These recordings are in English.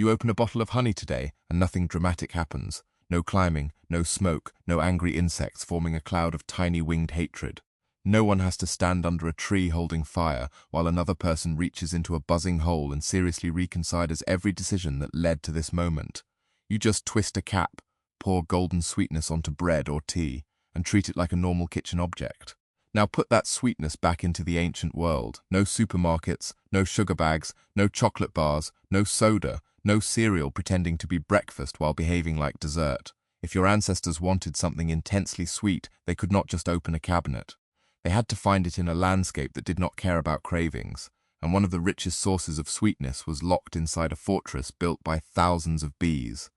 You open a bottle of honey today, and nothing dramatic happens. No climbing, no smoke, no angry insects forming a cloud of tiny winged hatred. No one has to stand under a tree holding fire while another person reaches into a buzzing hole and seriously reconsiders every decision that led to this moment. You just twist a cap, pour golden sweetness onto bread or tea, and treat it like a normal kitchen object. Now put that sweetness back into the ancient world. No supermarkets, no sugar bags, no chocolate bars, no soda, no cereal pretending to be breakfast while behaving like dessert. If your ancestors wanted something intensely sweet, they could not just open a cabinet. They had to find it in a landscape that did not care about cravings, and one of the richest sources of sweetness was locked inside a fortress built by thousands of bees.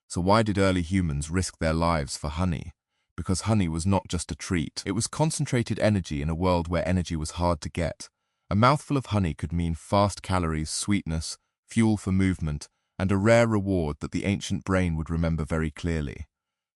So why did early humans risk their lives for honey? Because honey was not just a treat. It was concentrated energy in a world where energy was hard to get. A mouthful of honey could mean fast calories, sweetness, fuel for movement, and a rare reward that the ancient brain would remember very clearly.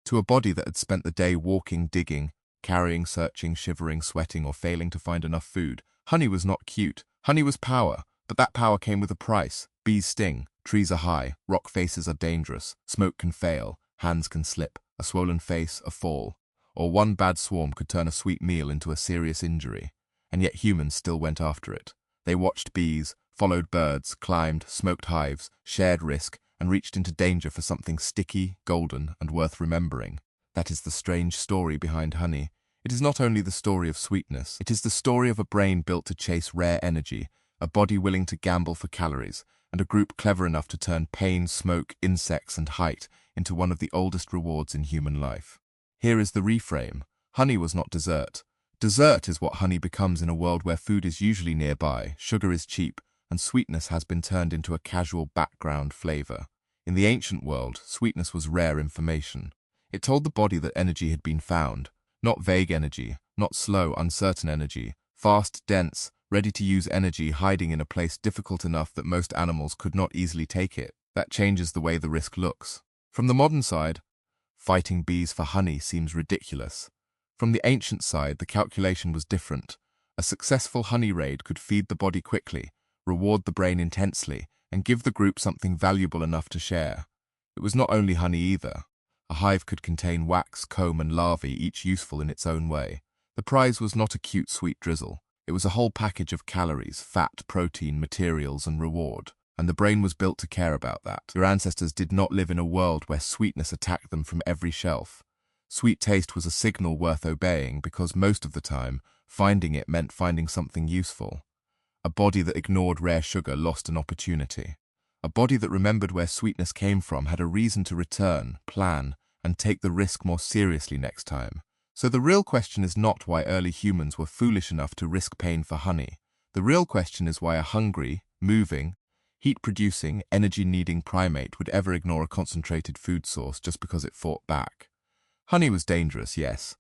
To a body that had spent the day walking, digging, carrying, searching, shivering, sweating, or failing to find enough food, honey was not cute. Honey was power, but that power came with a price. Bees sting, trees are high, rock faces are dangerous, smoke can fail, hands can slip, a swollen face, a fall, or one bad swarm could turn a sweet meal into a serious injury. And yet humans still went after it. They watched bees, followed birds, climbed, smoked hives, shared risk, and reached into danger for something sticky, golden, and worth remembering. That is the strange story behind honey. It is not only the story of sweetness, it is the story of a brain built to chase rare energy, a body willing to gamble for calories, and a group clever enough to turn pain, smoke, insects, and height into one of the oldest rewards in human life. Here is the reframe. Honey was not dessert. Dessert is what honey becomes in a world where food is usually nearby, sugar is cheap, and sweetness has been turned into a casual background flavor. In the ancient world, sweetness was rare information. It told the body that energy had been found. Not vague energy, not slow, uncertain energy, fast, dense, ready-to-use energy hiding in a place difficult enough that most animals could not easily take it. That changes the way the risk looks. From the modern side, fighting bees for honey seems ridiculous. From the ancient side, the calculation was different. A successful honey raid could feed the body quickly, reward the brain intensely, and give the group something valuable enough to share. It was not only honey either. A hive could contain wax, comb, and larvae, each useful in its own way. The prize was not a cute, sweet drizzle. It was a whole package of calories, fat, protein, materials, and reward. And the brain was built to care about that. Your ancestors did not live in a world where sweetness attacked them from every shelf. Sweet taste was a signal worth obeying because most of the time, finding it meant finding something useful. A body that ignored rare sugar lost an opportunity. A body that remembered where sweetness came from had a reason to return, plan, and take the risk more seriously next time. So the real question is not why early humans were foolish enough to risk pain for honey. The real question is why a hungry, moving, heat-producing, energy-needing primate would ever ignore a concentrated food source just because it fought back. Honey was dangerous, yes,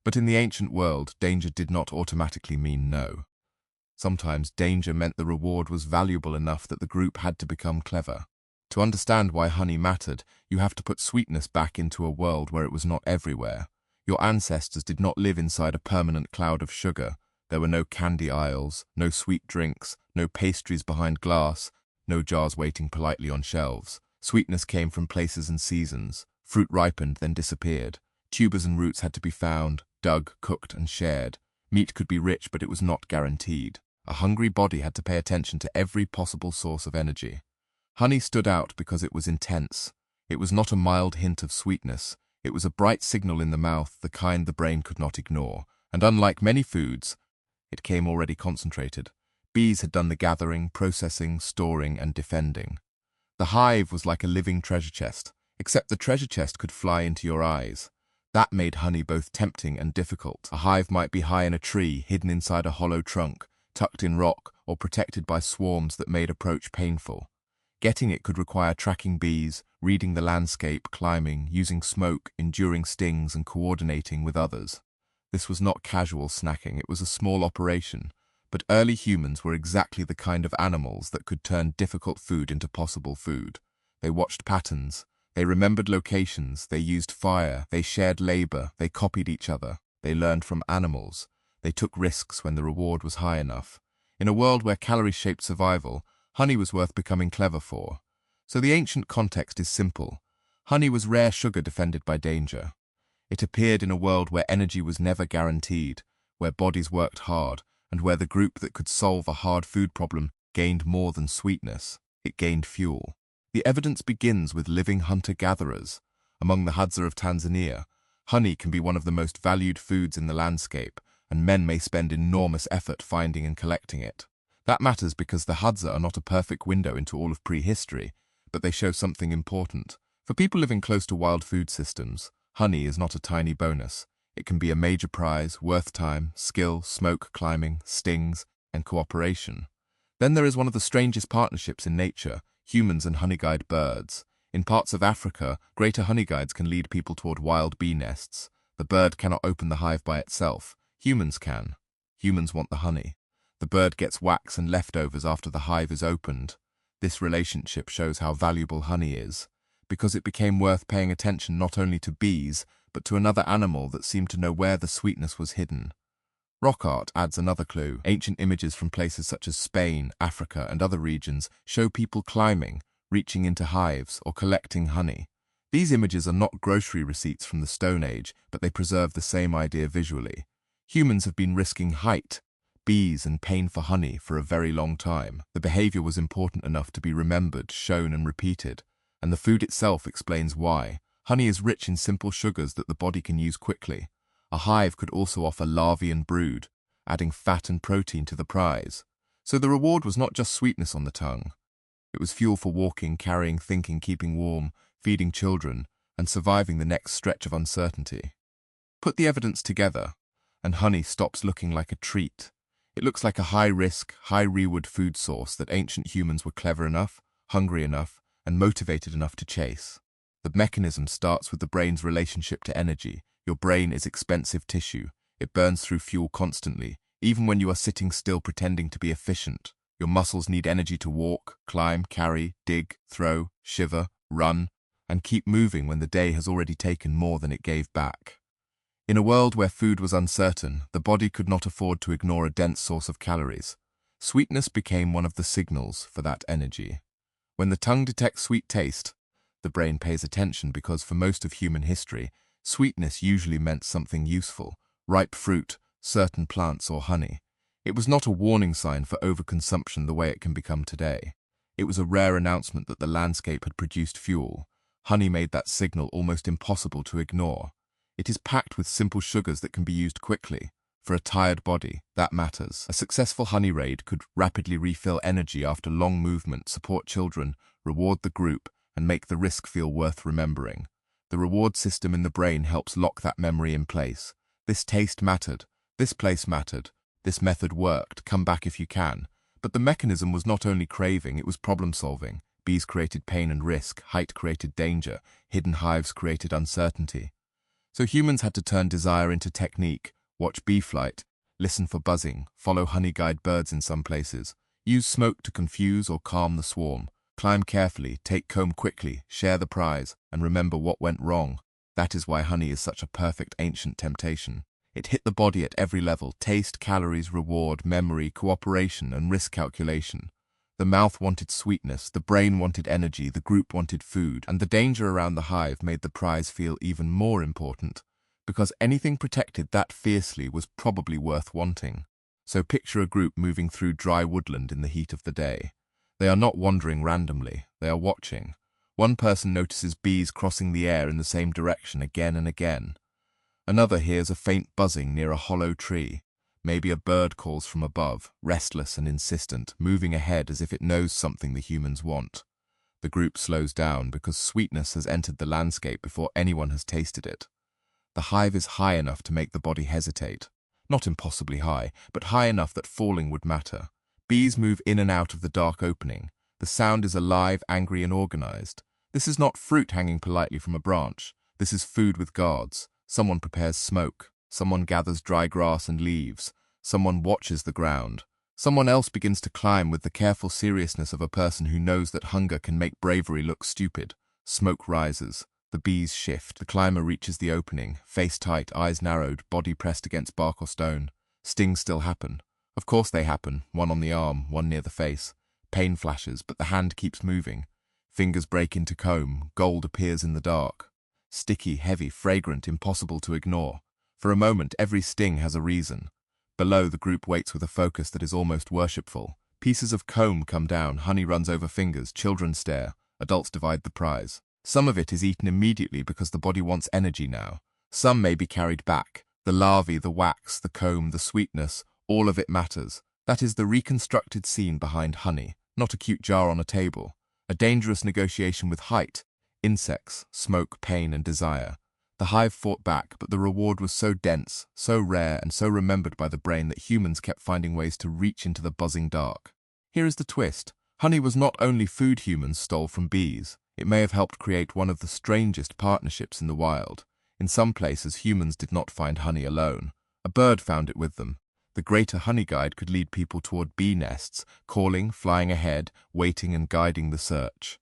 but in the ancient world, danger did not automatically mean no. Sometimes danger meant the reward was valuable enough that the group had to become clever. To understand why honey mattered, you have to put sweetness back into a world where it was not everywhere. Your ancestors did not live inside a permanent cloud of sugar. There were no candy aisles, no sweet drinks, no pastries behind glass, no jars waiting politely on shelves. Sweetness came from places and seasons. Fruit ripened, then disappeared. Tubers and roots had to be found, dug, cooked, and shared. Meat could be rich, but it was not guaranteed. A hungry body had to pay attention to every possible source of energy. Honey stood out because it was intense. It was not a mild hint of sweetness. It was a bright signal in the mouth, the kind the brain could not ignore. And unlike many foods, it came already concentrated. Bees had done the gathering, processing, storing, and defending. The hive was like a living treasure chest, except the treasure chest could fly into your eyes. That made honey both tempting and difficult. A hive might be high in a tree, hidden inside a hollow trunk, tucked in rock, or protected by swarms that made approach painful. Getting it could require tracking bees, reading the landscape, climbing, using smoke, enduring stings, and coordinating with others. This was not casual snacking, it was a small operation. But early humans were exactly the kind of animals that could turn difficult food into possible food. They watched patterns, they remembered locations, they used fire, they shared labor, they copied each other, they learned from animals. They took risks when the reward was high enough. In a world where calories shaped survival, honey was worth becoming clever for. So the ancient context is simple. Honey was rare sugar defended by danger. It appeared in a world where energy was never guaranteed, where bodies worked hard, and where the group that could solve a hard food problem gained more than sweetness. It gained fuel. The evidence begins with living hunter-gatherers. Among the Hadza of Tanzania, honey can be one of the most valued foods in the landscape, and men may spend enormous effort finding and collecting it. That matters because the Hadza are not a perfect window into all of prehistory, but they show something important. For people living close to wild food systems, honey is not a tiny bonus. It can be a major prize, worth time, skill, smoke, climbing, stings, and cooperation. Then there is one of the strangest partnerships in nature, humans and honeyguide birds. In parts of Africa, greater honeyguides can lead people toward wild bee nests. The bird cannot open the hive by itself. Humans can. Humans want the honey. The bird gets wax and leftovers after the hive is opened. This relationship shows how valuable honey is, because it became worth paying attention not only to bees, but to another animal that seemed to know where the sweetness was hidden. Rock art adds another clue. Ancient images from places such as Spain, Africa, and other regions show people climbing, reaching into hives, or collecting honey. These images are not grocery receipts from the Stone Age, but they preserve the same idea visually. Humans have been risking height, bees, and pain for honey for a very long time. The behavior was important enough to be remembered, shown, and repeated, and the food itself explains why. Honey is rich in simple sugars that the body can use quickly. A hive could also offer larvae and brood, adding fat and protein to the prize. So the reward was not just sweetness on the tongue. It was fuel for walking, carrying, thinking, keeping warm, feeding children, and surviving the next stretch of uncertainty. Put the evidence together, and honey stops looking like a treat. It looks like a high-risk, high-reward food source that ancient humans were clever enough, hungry enough, and motivated enough to chase. The mechanism starts with the brain's relationship to energy. Your brain is expensive tissue. It burns through fuel constantly, even when you are sitting still pretending to be efficient. Your muscles need energy to walk, climb, carry, dig, throw, shiver, run, and keep moving when the day has already taken more than it gave back. In a world where food was uncertain, the body could not afford to ignore a dense source of calories. Sweetness became one of the signals for that energy. When the tongue detects sweet taste, the brain pays attention because for most of human history, sweetness usually meant something useful, ripe fruit, certain plants, or honey. It was not a warning sign for overconsumption the way it can become today. It was a rare announcement that the landscape had produced fuel. Honey made that signal almost impossible to ignore. It is packed with simple sugars that can be used quickly. For a tired body, that matters. A successful honey raid could rapidly refill energy after long movement, support children, reward the group, and make the risk feel worth remembering. The reward system in the brain helps lock that memory in place. This taste mattered. This place mattered. This method worked. Come back if you can. But the mechanism was not only craving, it was problem-solving. Bees created pain and risk. Height created danger. Hidden hives created uncertainty. So humans had to turn desire into technique. Watch bee flight. Listen for buzzing. Follow honey-guide birds in some places. Use smoke to confuse or calm the swarm. Climb carefully, take comb quickly, share the prize, and remember what went wrong. That is why honey is such a perfect ancient temptation. It hit the body at every level: taste, calories, reward, memory, cooperation, and risk calculation. The mouth wanted sweetness, the brain wanted energy, the group wanted food, and the danger around the hive made the prize feel even more important, because anything protected that fiercely was probably worth wanting. So picture a group moving through dry woodland in the heat of the day. They are not wandering randomly, they are watching. One person notices bees crossing the air in the same direction again and again. Another hears a faint buzzing near a hollow tree. Maybe a bird calls from above, restless and insistent, moving ahead as if it knows something the humans want. The group slows down because sweetness has entered the landscape before anyone has tasted it. The hive is high enough to make the body hesitate. Not impossibly high, but high enough that falling would matter. Bees move in and out of the dark opening. The sound is alive, angry, and organized. This is not fruit hanging politely from a branch. This is food with guards. Someone prepares smoke. Someone gathers dry grass and leaves. Someone watches the ground. Someone else begins to climb with the careful seriousness of a person who knows that hunger can make bravery look stupid. Smoke rises. The bees shift. The climber reaches the opening, face tight, eyes narrowed, body pressed against bark or stone. Stings still happen. Of course they happen, one on the arm, one near the face. Pain flashes, but the hand keeps moving. Fingers break into comb, gold appears in the dark. Sticky, heavy, fragrant, impossible to ignore. For a moment, every sting has a reason. Below, the group waits with a focus that is almost worshipful. Pieces of comb come down, honey runs over fingers, children stare, adults divide the prize. Some of it is eaten immediately because the body wants energy now. Some may be carried back. The larvae, the wax, the comb, the sweetness, all of it matters. That is the reconstructed scene behind honey, not a cute jar on a table. A dangerous negotiation with height, insects, smoke, pain, and desire. The hive fought back, but the reward was so dense, so rare, and so remembered by the brain that humans kept finding ways to reach into the buzzing dark. Here is the twist. Honey was not only food humans stole from bees. It may have helped create one of the strangest partnerships in the wild. In some places, humans did not find honey alone. A bird found it with them. The greater honeyguide could lead people toward bee nests, calling, flying ahead, waiting and guiding the search.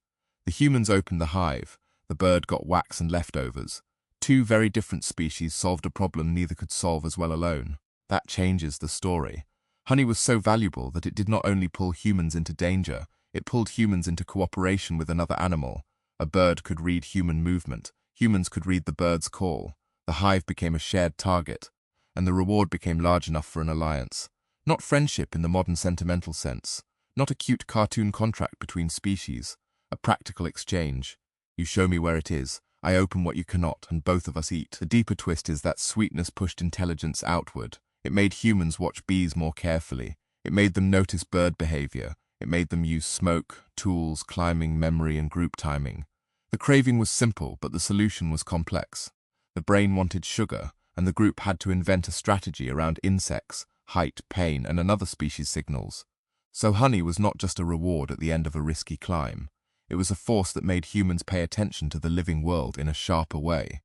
The humans opened the hive. The bird got wax and leftovers. Two very different species solved a problem neither could solve as well alone. That changes the story. Honey was so valuable that it did not only pull humans into danger, it pulled humans into cooperation with another animal. A bird could read human movement. Humans could read the bird's call. The hive became a shared target, and the reward became large enough for an alliance. Not friendship in the modern sentimental sense, not a cute cartoon contract between species, a practical exchange. You show me where it is, I open what you cannot, and both of us eat. The deeper twist is that sweetness pushed intelligence outward. It made humans watch bees more carefully. It made them notice bird behavior. It made them use smoke, tools, climbing, memory, and group timing. The craving was simple, but the solution was complex. The brain wanted sugar, and the group had to invent a strategy around insects, height, pain, and another species' signals. So honey was not just a reward at the end of a risky climb. It was a force that made humans pay attention to the living world in a sharper way.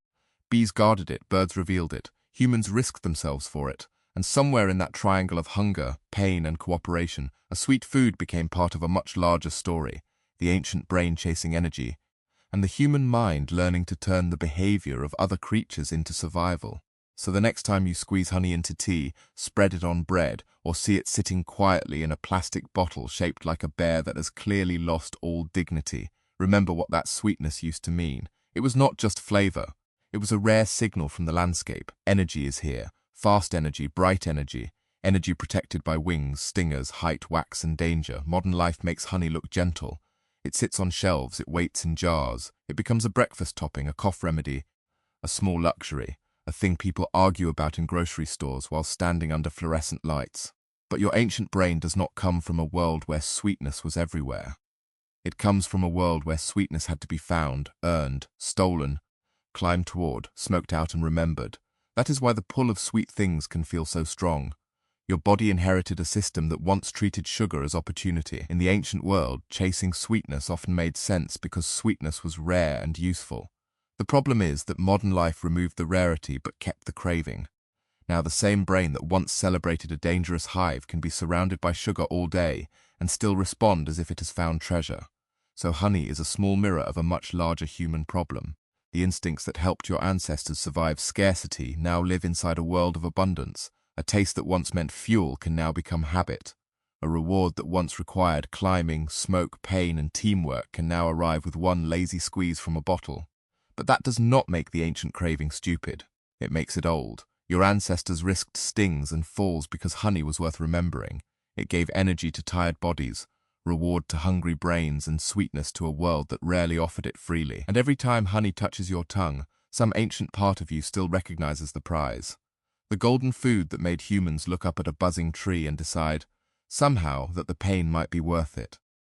Bees guarded it, birds revealed it, humans risked themselves for it, and somewhere in that triangle of hunger, pain, and cooperation, a sweet food became part of a much larger story, the ancient brain chasing energy, and the human mind learning to turn the behavior of other creatures into survival. So the next time you squeeze honey into tea, spread it on bread, or see it sitting quietly in a plastic bottle shaped like a bear that has clearly lost all dignity, remember what that sweetness used to mean. It was not just flavor. It was a rare signal from the landscape. Energy is here. Fast energy, bright energy. Energy protected by wings, stingers, height, wax, and danger. Modern life makes honey look gentle. It sits on shelves, it waits in jars. It becomes a breakfast topping, a cough remedy, a small luxury. A thing people argue about in grocery stores while standing under fluorescent lights. But your ancient brain does not come from a world where sweetness was everywhere. It comes from a world where sweetness had to be found, earned, stolen, climbed toward, smoked out and remembered. That is why the pull of sweet things can feel so strong. Your body inherited a system that once treated sugar as opportunity. In the ancient world, chasing sweetness often made sense because sweetness was rare and useful. The problem is that modern life removed the rarity but kept the craving. Now the same brain that once celebrated a dangerous hive can be surrounded by sugar all day and still respond as if it has found treasure. So honey is a small mirror of a much larger human problem. The instincts that helped your ancestors survive scarcity now live inside a world of abundance. A taste that once meant fuel can now become habit. A reward that once required climbing, smoke, pain, and teamwork can now arrive with one lazy squeeze from a bottle. But that does not make the ancient craving stupid. It makes it old. Your ancestors risked stings and falls because honey was worth remembering. It gave energy to tired bodies, reward to hungry brains, and sweetness to a world that rarely offered it freely. And every time honey touches your tongue, some ancient part of you still recognizes the prize. The golden food that made humans look up at a buzzing tree and decide, somehow, that the pain might be worth it.